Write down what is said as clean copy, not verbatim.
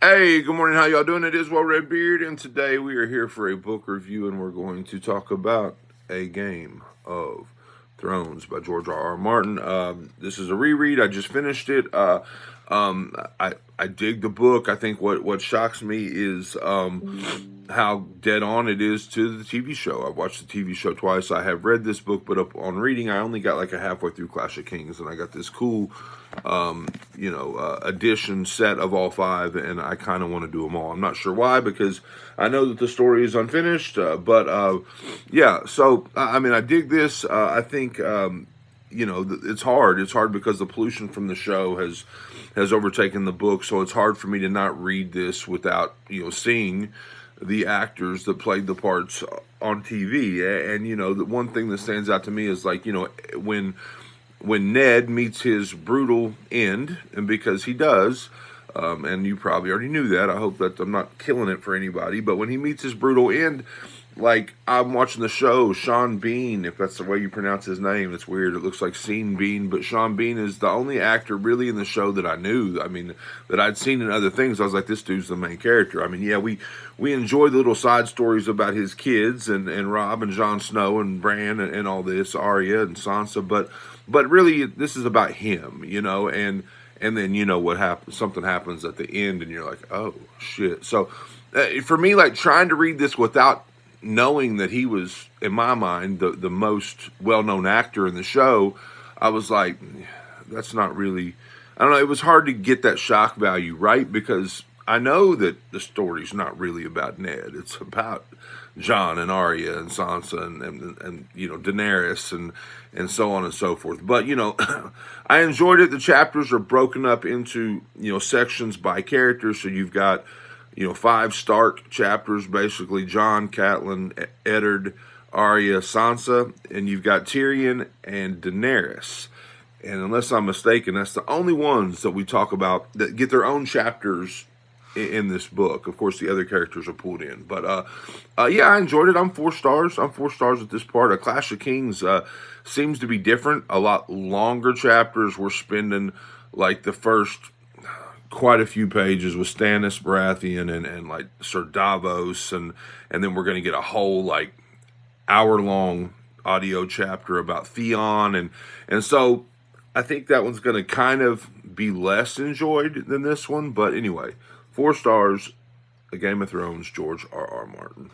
Hey, good morning. How y'all doing? It is WRB, and today we are here for a book review, and we're going to talk about A Game of Thrones by George R.R. Martin. This is a reread. I just finished it. I dig the book. I think what shocks me is how dead on it is to the TV show. I've watched the TV show twice. I have read this book, but up on reading, I only got like a halfway through Clash of Kings, and I got this cool edition set of all five, and I kind of want to do them all. I'm not sure why, because I know that the story is unfinished, yeah. So I mean, I dig this. I think it's hard. It's hard because the pollution from the show has overtaken the book, so it's hard for me to not read this without seeing the actors that played the parts on TV. And the one thing that stands out to me is like when Ned meets his brutal end, and because he does, and you probably already knew that, I hope that I'm not killing it for anybody, but when he meets his brutal end, like, I'm watching the show, Sean Bean, if that's the way you pronounce his name, it's weird, it looks like Sean Bean, but Sean Bean is the only actor really in the show that I knew, that I'd seen in other things. I was like, this dude's the main character. I mean, yeah, we enjoy the little side stories about his kids, and Rob and Jon Snow and Bran and all this, Arya and Sansa, but really, this is about him, and then what happens, something happens at the end, and you're like, oh, shit. So, for me, like, trying to read this without knowing that he was, in my mind, the most well-known actor in the show, I was like, that's not really, I don't know, it was hard to get that shock value, right? Because I know that the story's not really about Ned. It's about Jon and Arya and Sansa and Daenerys and so on and so forth. But, I enjoyed it. The chapters are broken up into, sections by characters. So you've got 5 Stark chapters, basically Jon, Catelyn, Eddard, Arya, Sansa, and you've got Tyrion and Daenerys. And unless I'm mistaken, that's the only ones that we talk about that get their own chapters in this book. Of course, the other characters are pulled in. But, yeah, I enjoyed it. I'm 4 stars. I'm 4 stars at this part. A Clash of Kings seems to be different. A lot longer chapters. We're spending, like, the first quite a few pages with Stannis Baratheon and like Sir Davos, and then we're going to get a whole like hour-long audio chapter about Theon, and so I think that one's going to kind of be less enjoyed than this one. But anyway, 4 stars, A Game of Thrones, George R.R. Martin.